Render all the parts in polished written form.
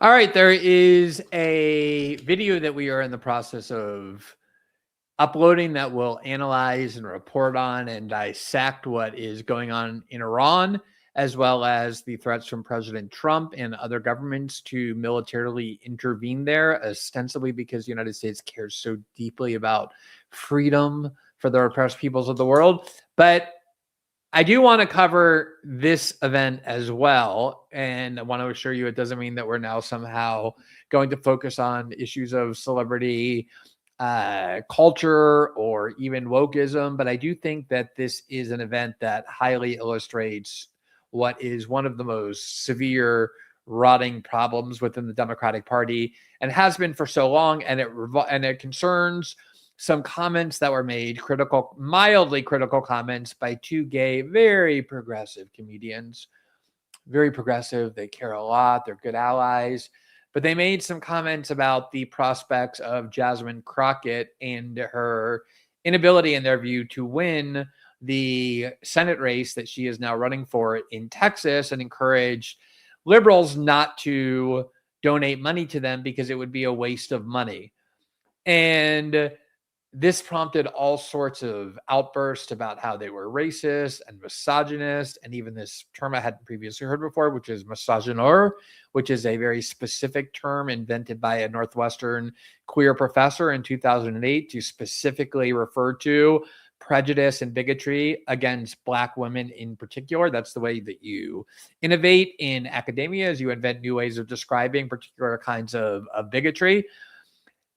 All right, there is a video that we are in the process of uploading that will analyze and report on and dissect what is going on in Iran, as well as the threats from President Trump and other governments to militarily intervene there, ostensibly because the United States cares so deeply about freedom for the oppressed peoples of the world. But I do want to cover this event as well. And I want to assure you it doesn't mean that we're now somehow going to focus on issues of celebrity culture or even wokeism. But I do think that this is an event that highly illustrates what is one of the most severe rotting problems within the Democratic Party and has been for so long. And it concerns some comments that were made, mildly critical comments by two gay, very progressive comedians. Very progressive. They care a lot. They're good allies. But they made some comments about the prospects of Jasmine Crockett and her inability, in their view, to win the Senate race that she is now running for in Texas, and encouraged liberals not to donate money to them because it would be a waste of money. And this prompted all sorts of outbursts about how they were racist and misogynist, and even this term I hadn't previously heard before, which is misogynoir, which is a very specific term invented by a Northwestern queer professor in 2008 to specifically refer to prejudice and bigotry against Black women in particular. That's the way that you innovate in academia, as you invent new ways of describing particular kinds of bigotry.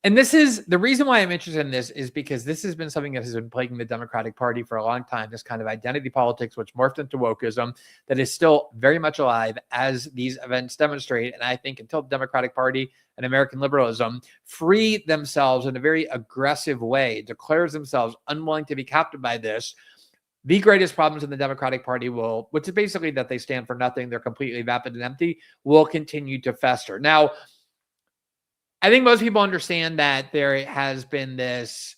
And this is the reason why I'm interested in this, is because this has been something that has been plaguing the Democratic Party for a long time, this kind of identity politics, which morphed into wokeism, that is still very much alive, as these events demonstrate. And I think until the Democratic Party and American liberalism free themselves in a very aggressive way, declares themselves unwilling to be captured by this, the greatest problems in the Democratic Party will, which is basically that they stand for nothing, they're completely vapid and empty, will continue to fester. Now, I think most people understand that there has been this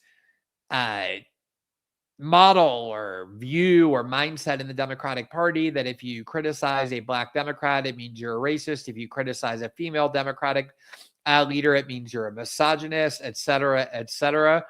model or view or mindset in the Democratic Party that if you criticize a Black Democrat, it means you're a racist. If you criticize a female Democratic leader, it means you're a misogynist, et cetera, et cetera.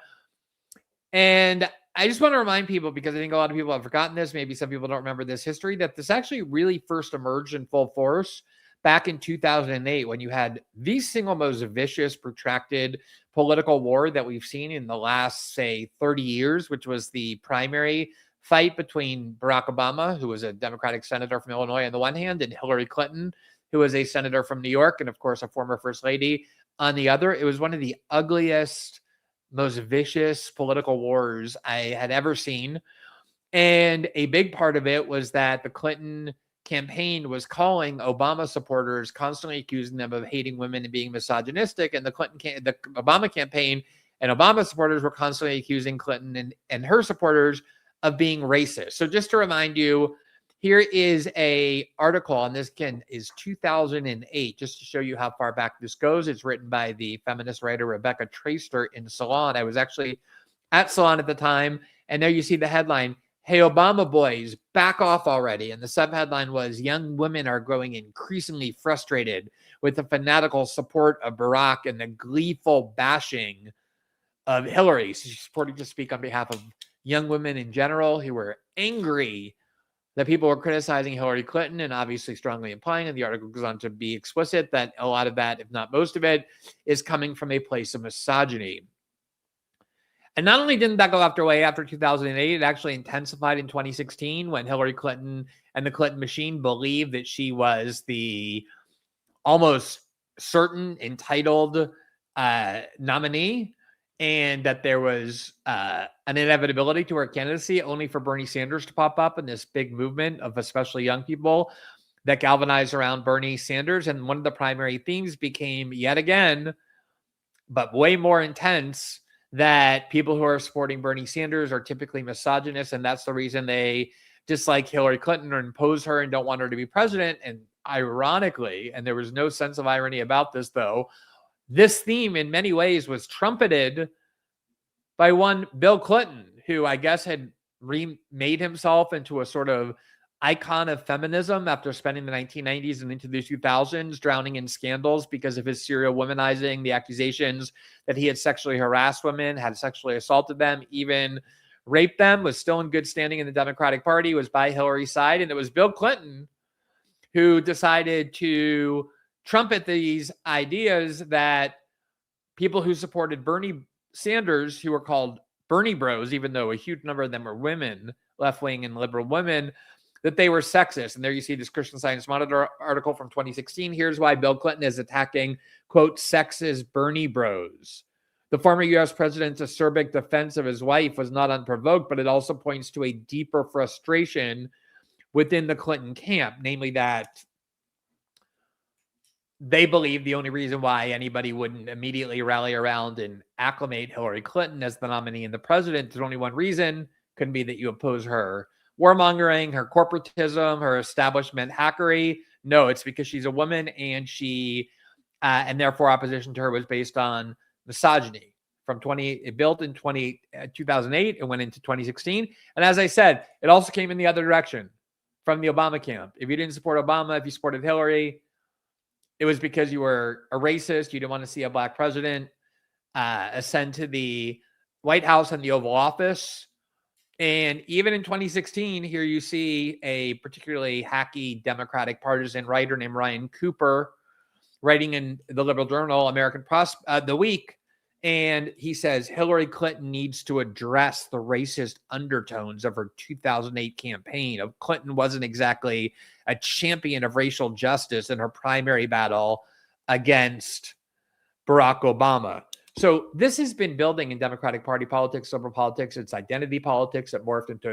And I just want to remind people, because I think a lot of people have forgotten this, maybe some people don't remember this history, that this actually really first emerged in full force back in 2008, when you had the single most vicious, protracted political war that we've seen in the last, say, 30 years, which was the primary fight between Barack Obama, who was a Democratic senator from Illinois on the one hand, and Hillary Clinton, who was a senator from New York, and of course, a former first lady on the other. It was one of the ugliest, most vicious political wars I had ever seen. And a big part of it was that the Clinton campaign was calling Obama supporters, constantly accusing them of hating women and being misogynistic, and the Obama campaign and Obama supporters were constantly accusing Clinton and her supporters of being racist. So just to remind you, here is a article, and this again is 2008, just to show you how far back this goes. It's written by the feminist writer Rebecca Traister in Salon. I was actually at Salon at the time, and there you see the headline, "Hey, Obama boys, back off already." And the subheadline was, "Young women are growing increasingly frustrated with the fanatical support of Barack and the gleeful bashing of Hillary." So she's supporting to speak on behalf of young women in general who were angry that people were criticizing Hillary Clinton, and obviously strongly implying, and the article goes on to be explicit, that a lot of that, if not most of it, is coming from a place of misogyny. And not only didn't that go away after 2008, it actually intensified in 2016 when Hillary Clinton and the Clinton machine believed that she was the almost certain entitled nominee, and that there was an inevitability to her candidacy, only for Bernie Sanders to pop up in this big movement of especially young people that galvanized around Bernie Sanders. And one of the primary themes became, yet again, but way more intense, that people who are supporting Bernie Sanders are typically misogynist, and that's the reason they dislike Hillary Clinton or impose her and don't want her to be president. And ironically, and there was no sense of irony about this, though, this theme in many ways was trumpeted by one Bill Clinton, who I guess had remade himself into a sort of icon of feminism after spending the 1990s and into the 2000s drowning in scandals because of his serial womanizing, the accusations that he had sexually harassed women, had sexually assaulted them, even raped them, was still in good standing in the Democratic Party, was by Hillary's side. And it was Bill Clinton who decided to trumpet these ideas that people who supported Bernie Sanders, who were called Bernie bros, even though a huge number of them were women, left-wing and liberal women, that they were sexist. And there you see this Christian Science Monitor article from 2016. Here's why Bill Clinton is attacking, quote, sexist Bernie bros. The former U.S. president's acerbic defense of his wife was not unprovoked, but it also points to a deeper frustration within the Clinton camp, namely that they believe the only reason why anybody wouldn't immediately rally around and acclimate Hillary Clinton as the nominee and the president, there's only one reason, couldn't be that you oppose her warmongering, her corporatism, her establishment hackery. No, it's because she's a woman and and therefore opposition to her was based on misogyny. It built in 2008 and went into 2016. And as I said, it also came in the other direction from the Obama camp. If you didn't support Obama, if you supported Hillary, it was because you were a racist. You didn't want to see a black president ascend to the White House and the Oval Office. And even in 2016, here you see a particularly hacky Democratic partisan writer named Ryan Cooper writing in the liberal journal American The Week. And he says Hillary Clinton needs to address the racist undertones of her 2008 campaign. Clinton wasn't exactly a champion of racial justice in her primary battle against Barack Obama. So this has been building in Democratic Party politics, liberal politics. It's identity politics that morphed into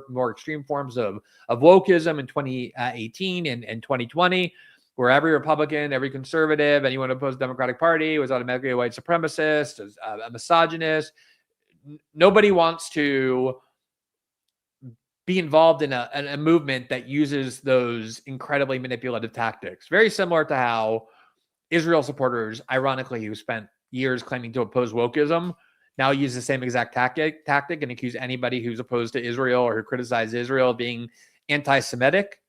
more extreme forms of wokeism in 2018 and 2020. Where every Republican, every conservative, anyone opposed to the Democratic Party was automatically a white supremacist, a misogynist. Nobody wants to be involved in a movement that uses those incredibly manipulative tactics. Very similar to how Israel supporters, ironically, who spent years claiming to oppose wokeism, now use the same exact tactic and accuse anybody who's opposed to Israel or who criticizes Israel of being anti-Semitic.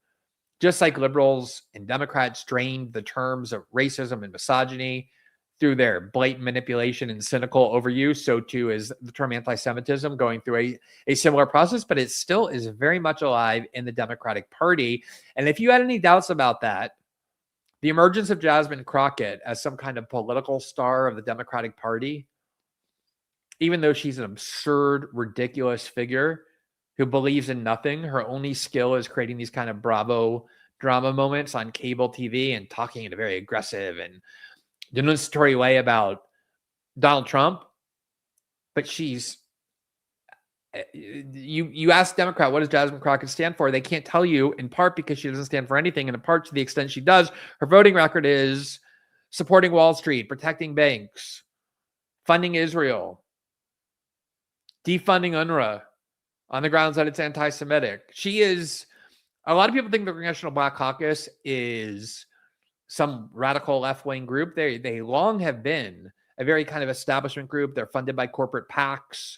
Just like liberals and Democrats drained the terms of racism and misogyny through their blatant manipulation and cynical overuse, so too is the term anti-Semitism going through a similar process, but it still is very much alive in the Democratic Party. And if you had any doubts about that, the emergence of Jasmine Crockett as some kind of political star of the Democratic Party, even though she's an absurd, ridiculous figure who believes in nothing. Her only skill is creating these kind of Bravo drama moments on cable TV and talking in a very aggressive and denunciatory way about Donald Trump. But she's, you ask Democrat, what does Jasmine Crockett stand for? They can't tell you, in part because she doesn't stand for anything, and in part to the extent she does, her voting record is supporting Wall Street, protecting banks, funding Israel, defunding UNRWA, on the grounds that it's anti-Semitic. A lot of people think the Congressional Black Caucus is some radical left-wing group. They long have been a very kind of establishment group. They're funded by corporate PACs.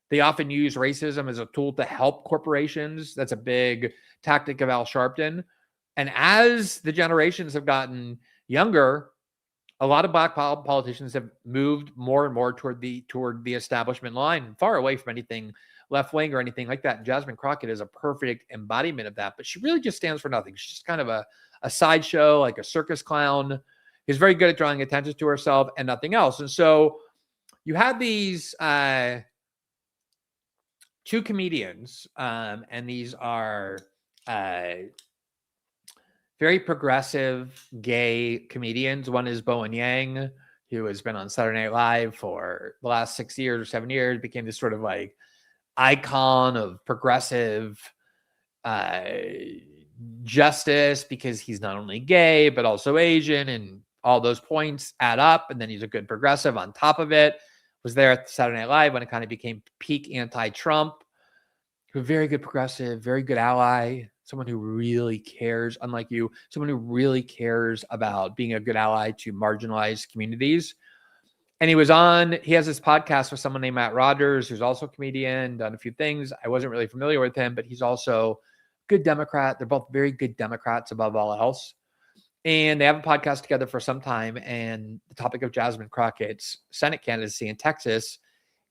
They often use racism as a tool to help corporations. That's a big tactic of Al Sharpton. And as the generations have gotten younger, a lot of black politicians have moved more and more toward the establishment line, far away from anything left-wing or anything like that. And Jasmine Crockett is a perfect embodiment of that, but she really just stands for nothing. She's just kind of a sideshow, like a circus clown, who's very good at drawing attention to herself and nothing else. And so you had these two comedians, and these are very progressive gay comedians. One is Bowen Yang, who has been on Saturday Night Live for the last 6 years or 7 years, became this sort of like icon of progressive justice because he's not only gay, but also Asian, and all those points add up. And then he's a good progressive on top of it. Was there at Saturday Night Live when it kind of became peak anti-Trump. A very good progressive, very good ally, someone who really cares, unlike you, someone who really cares about being a good ally to marginalized communities. And he has this podcast with someone named Matt Rogers, who's also a comedian, done a few things. I wasn't really familiar with him, but he's also good Democrat. They're both very good Democrats above all else. And they have a podcast together for some time. And the topic of Jasmine Crockett's Senate candidacy in Texas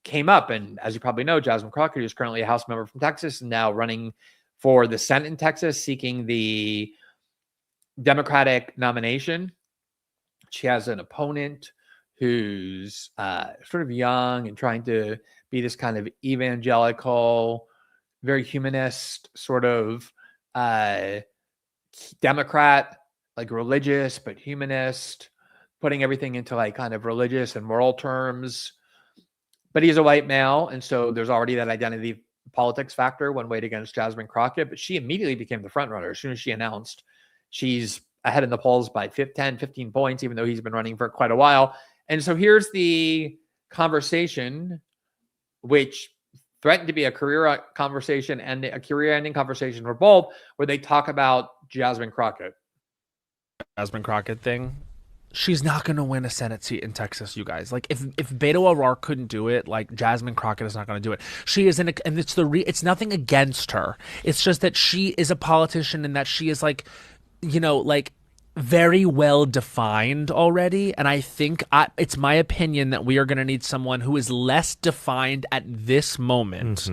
came up. And as you probably know, Jasmine Crockett, who's currently a House member from Texas, is now running for the Senate in Texas, seeking the Democratic nomination. She has an opponent who's sort of young and trying to be this kind of evangelical, very humanist sort of Democrat, like religious but humanist, putting everything into like kind of religious and moral terms. But he's a white male, and so there's already that identity politics factor when weighed against Jasmine Crockett. But she immediately became the front runner as soon as she announced she's ahead in the polls by 10, 15 points, even though he's been running for quite a while. And so here's the conversation, which threatened to be a career conversation and a career-ending conversation for both, where they talk about Jasmine Crockett. Jasmine Crockett thing. She's not going to win a Senate seat in Texas, you guys. Like, if Beto O'Rourke couldn't do it, like, Jasmine Crockett is not going to do it. She is and it's nothing against her. It's just that she is a politician and that she is like, you know, like very well defined already. And I think it's my opinion that we are going to need someone who is less defined at this moment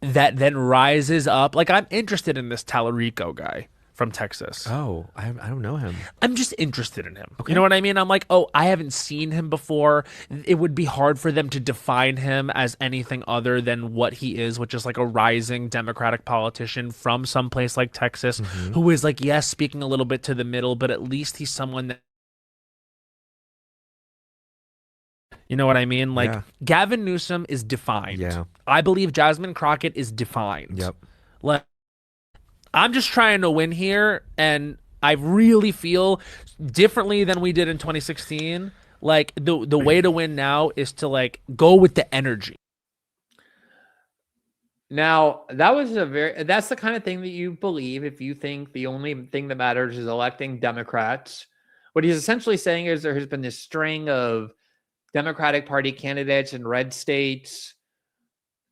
that then rises up. Like, I'm interested in this Tallarico guy from Texas. Oh, I don't know him. I'm just interested in him. Okay. You know what I mean? I'm like, oh, I haven't seen him before. It would be hard for them to define him as anything other than what he is, which is like a rising Democratic politician from someplace like Texas, who is like, yes, speaking a little bit to the middle, but at least he's someone that, you know what I mean? Like, Gavin Newsom is defined. Yeah. I believe Jasmine Crockett is defined. Yep. Like, I'm just trying to win here, and I really feel differently than we did in 2016. Like, the way to win now is to like go with the energy. Now, that's the kind of thing that you believe if you think the only thing that matters is electing Democrats. What he's essentially saying is there has been this string of Democratic Party candidates in red states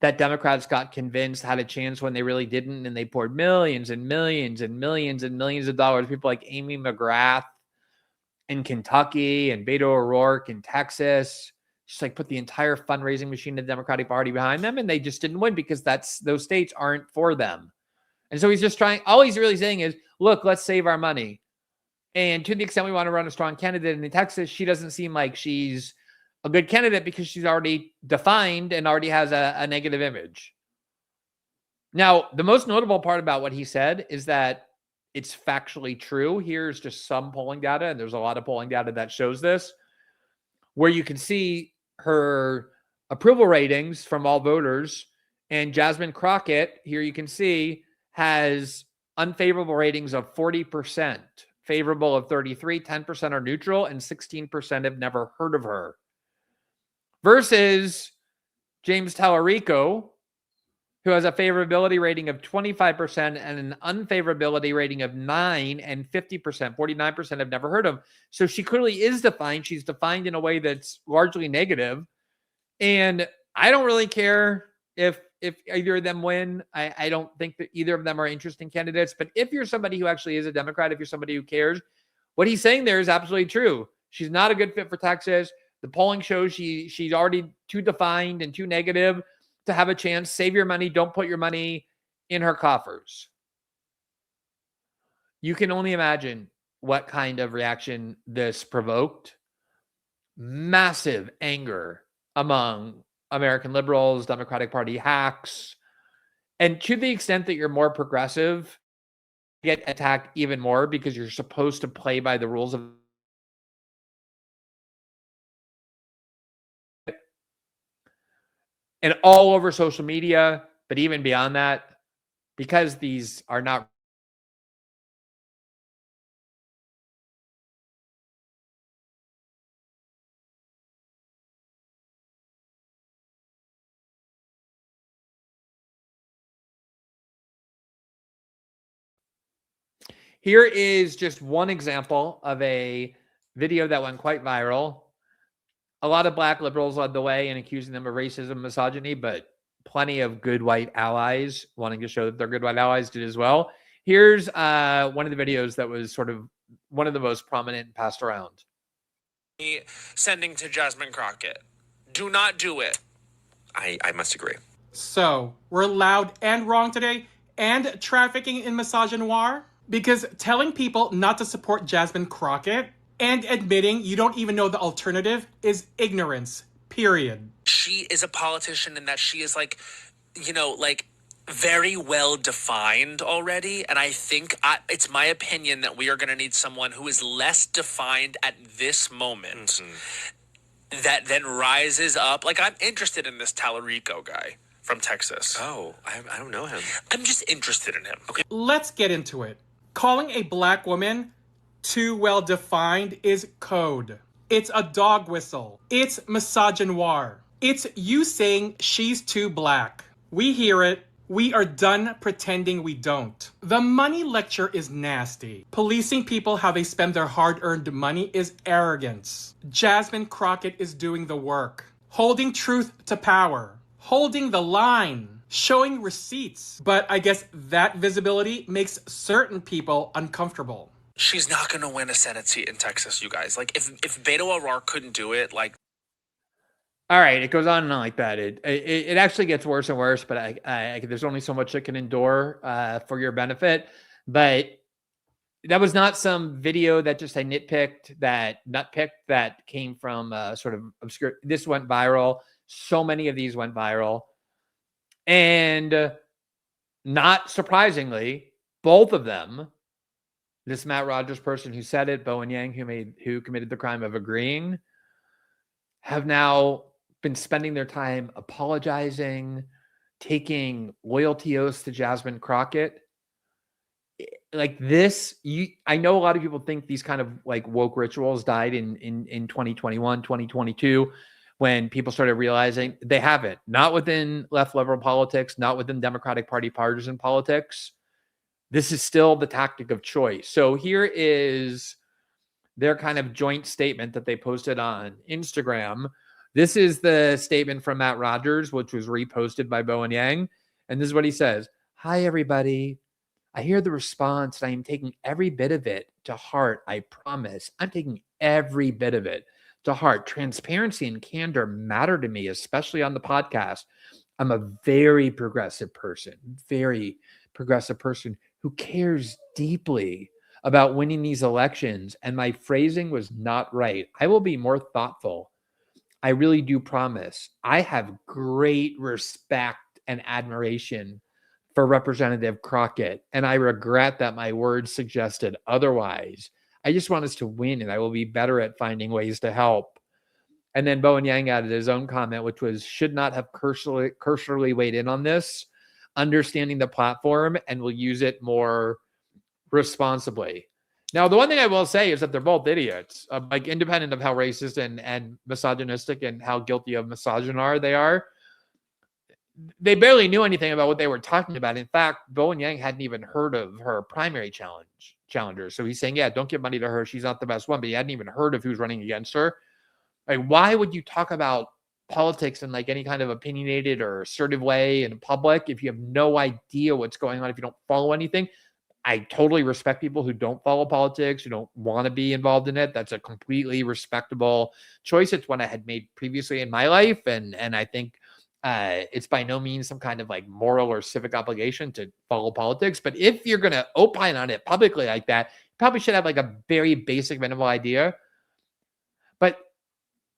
that Democrats got convinced had a chance when they really didn't, and they poured millions and millions and millions and millions of dollars. People like Amy McGrath in Kentucky and Beto O'Rourke in Texas, just like put the entire fundraising machine of the Democratic Party behind them, and they just didn't win because those states aren't for them. And so he's just trying, all he's really saying is, look, let's save our money. And to the extent we want to run a strong candidate in Texas, she doesn't seem like she's a good candidate because she's already defined and already has a negative image. Now, the most notable part about what he said is that it's factually true. Here's just some polling data, and there's a lot of polling data that shows this, where you can see her approval ratings from all voters. And Jasmine Crockett, here you can see, has unfavorable ratings of 40%, favorable of 33%, 10% are neutral, and 16% have never heard of her. Versus James Tallarico, who has a favorability rating of 25% and an unfavorability rating of 9% and 50%. 49% have never heard of. So she clearly is defined. She's defined in a way that's largely negative. And I don't really care if either of them win. I don't think that either of them are interesting candidates. But if you're somebody who actually is a Democrat, if you're somebody who cares, what he's saying there is absolutely true. She's not a good fit for Texas. The polling shows she's already too defined and too negative to have a chance. Save your money. Don't put your money in her coffers. You can only imagine what kind of reaction this provoked. Massive anger among American liberals, Democratic Party hacks. And to the extent that you're more progressive, you get attacked even more because you're supposed to play by the rules of and all over social media, but even beyond that, because these are not Here is just one example of a video that went quite viral. A lot of black liberals led the way in accusing them of racism, misogyny, but plenty of good white allies wanting to show that they're good white allies did as well. Here's one of the videos that was sort of one of the most prominent and passed around. Sending to Jasmine Crockett. Do not do it. I must agree. So, we're loud and wrong today, and trafficking in misogynoir? Because telling people not to support Jasmine Crockett and admitting you don't even know the alternative is ignorance, period. She is a politician in that she is like, very well defined already. And I think it's my opinion that we are going to need someone who is less defined at this moment that then rises up. Like, I'm interested in this Tallarico guy from Texas. Oh, I don't know him. I'm just interested in him. Okay. Let's get into it. Calling a black woman too well defined is code. It's a dog whistle. It's misogynoir. It's you saying she's too black. We hear it. We are done pretending we don't. The money lecture is nasty. Policing people how they spend their hard-earned money is arrogance. Jasmine Crockett is doing the work. Holding truth to power. Holding the line. Showing receipts. But I guess that visibility makes certain people uncomfortable. She's not going to win a Senate seat in Texas, you guys. Like, if Beto O'Rourke couldn't do it, like... All right, it goes on and on like that. It actually gets worse and worse, but I there's only so much it can endure for your benefit. But that was not some video that just I nitpicked, that came from sort of obscure. This went viral. So many of these went viral. And not surprisingly, both of them, this Matt Rogers person who said it, Bowen Yang, who committed the crime of agreeing, have now been spending their time apologizing, taking loyalty oaths to Jasmine Crockett. Like this, I know a lot of people think these kind of like woke rituals died in 2021, 2022, when people started realizing they haven't. Not within left liberal politics, not within Democratic Party partisan politics. This is still the tactic of choice. So here is their kind of joint statement that they posted on Instagram. This is the statement from Matt Rogers, which was reposted by Bowen Yang. And this is what he says. Hi, everybody. I hear the response and I am taking every bit of it to heart. I promise. I'm taking every bit of it to heart. Transparency and candor matter to me, especially on the podcast. I'm a very progressive person who cares deeply about winning these elections. And my phrasing was not right. I will be more thoughtful. I really do promise. I have great respect and admiration for Representative Crockett, and I regret that my words suggested otherwise. I just want us to win, and I will be better at finding ways to help. And then Bowen Yang added his own comment, which was, should not have cursorily weighed in on this, understanding the platform, and will use it more responsibly. Now, the one thing I will say is that they're both idiots, like independent of how racist and misogynistic and how guilty of misogynoir they are. They barely knew anything about what they were talking about. In fact, Bowen Yang hadn't even heard of her primary challenger. So he's saying, yeah, don't give money to her. She's not the best one, but he hadn't even heard of who's running against her. Like, why would you talk about politics in like any kind of opinionated or assertive way in public if you have no idea what's going on, if you don't follow anything? I totally respect people who don't follow politics, who don't want to be involved in it. That's a completely respectable choice. It's one I had made previously in my life. And I think it's by no means some kind of like moral or civic obligation to follow politics. But if you're going to opine on it publicly like that, you probably should have like a very basic minimal idea. But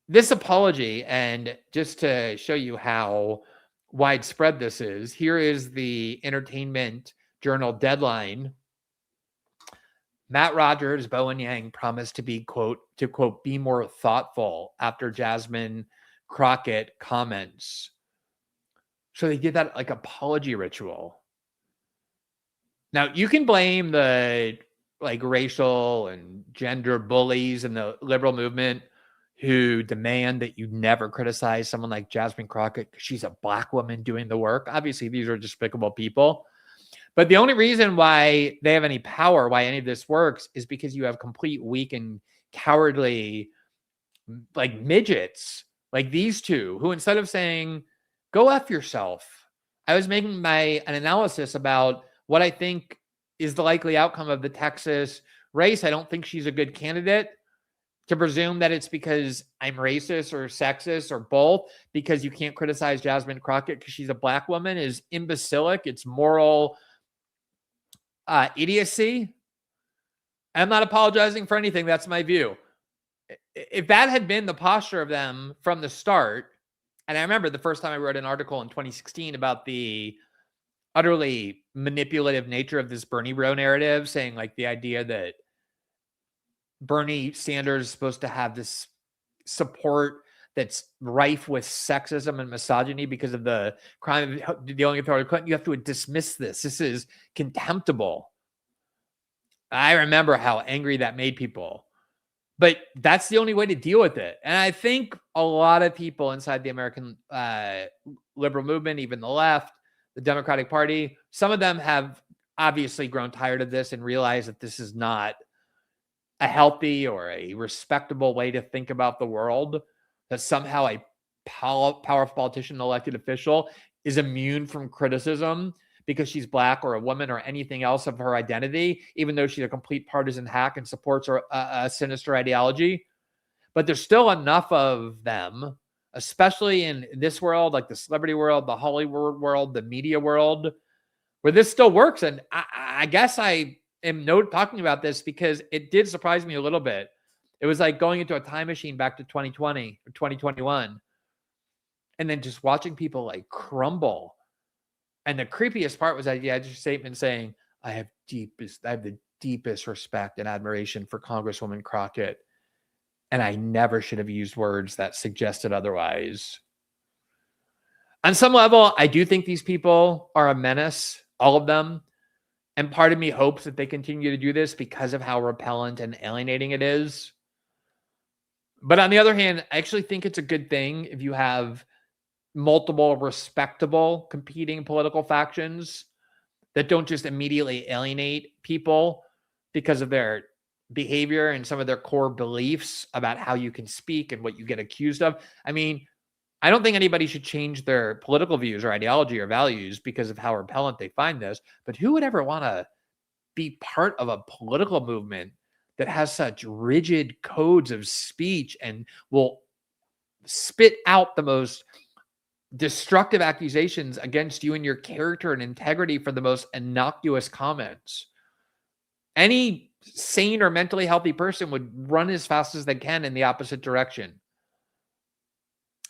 this apology, and just to show you how widespread this is, here is the Entertainment Journal deadline. Matt Rogers, Bowen Yang promised to be, quote, be more thoughtful after Jasmine Crockett comments. So they did that like apology ritual. Now you can blame the like racial and gender bullies in the liberal movement who demand that you never criticize someone like Jasmine Crockett because she's a black woman doing the work. Obviously, these are despicable people. But the only reason why they have any power, why any of this works, is because you have complete, weak, and cowardly like midgets like these two who, instead of saying, go F yourself, I was making an analysis about what I think is the likely outcome of the Texas race. I don't think she's a good candidate. To presume that it's because I'm racist or sexist or both, because you can't criticize Jasmine Crockett because she's a Black woman, is imbecilic. It's moral idiocy. I'm not apologizing for anything. That's my view. If that had been the posture of them from the start, and I remember the first time I wrote an article in 2016 about the utterly manipulative nature of this Bernie bro narrative, saying like the idea that Bernie Sanders is supposed to have this support that's rife with sexism and misogyny because of the crime of dealing with Hillary Clinton. You have to dismiss this. This is contemptible. I remember how angry that made people. But that's the only way to deal with it. And I think a lot of people inside the American liberal movement, even the left, the Democratic Party, some of them have obviously grown tired of this and realized that this is not a healthy or a respectable way to think about the world, that somehow a powerful politician, elected official is immune from criticism because she's Black or a woman or anything else of her identity, even though she's a complete partisan hack and supports a sinister ideology. But there's still enough of them, especially in this world, like the celebrity world, the Hollywood world, the media world, where this still works. And I guess I am talking about this because it did surprise me a little bit. It was like going into a time machine back to 2020 or 2021 and then just watching people like crumble. And the creepiest part was that you had your statement saying, I have the deepest respect and admiration for Congresswoman Crockett. And I never should have used words that suggested otherwise. On some level, I do think these people are a menace, all of them. And part of me hopes that they continue to do this because of how repellent and alienating it is. But on the other hand, I actually think it's a good thing if you have multiple respectable competing political factions that don't just immediately alienate people because of their behavior and some of their core beliefs about how you can speak and what you get accused of. I mean, I don't think anybody should change their political views or ideology or values because of how repellent they find this. But who would ever want to be part of a political movement that has such rigid codes of speech and will spit out the most destructive accusations against you and your character and integrity for the most innocuous comments? Any sane or mentally healthy person would run as fast as they can in the opposite direction.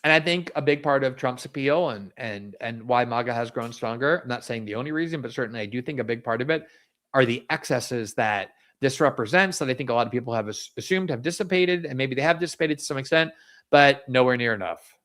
And I think a big part of Trump's appeal and why MAGA has grown stronger, I'm not saying the only reason, but certainly I do think a big part of it are the excesses that this represents that I think a lot of people have assumed have dissipated, and maybe they have dissipated to some extent, but nowhere near enough.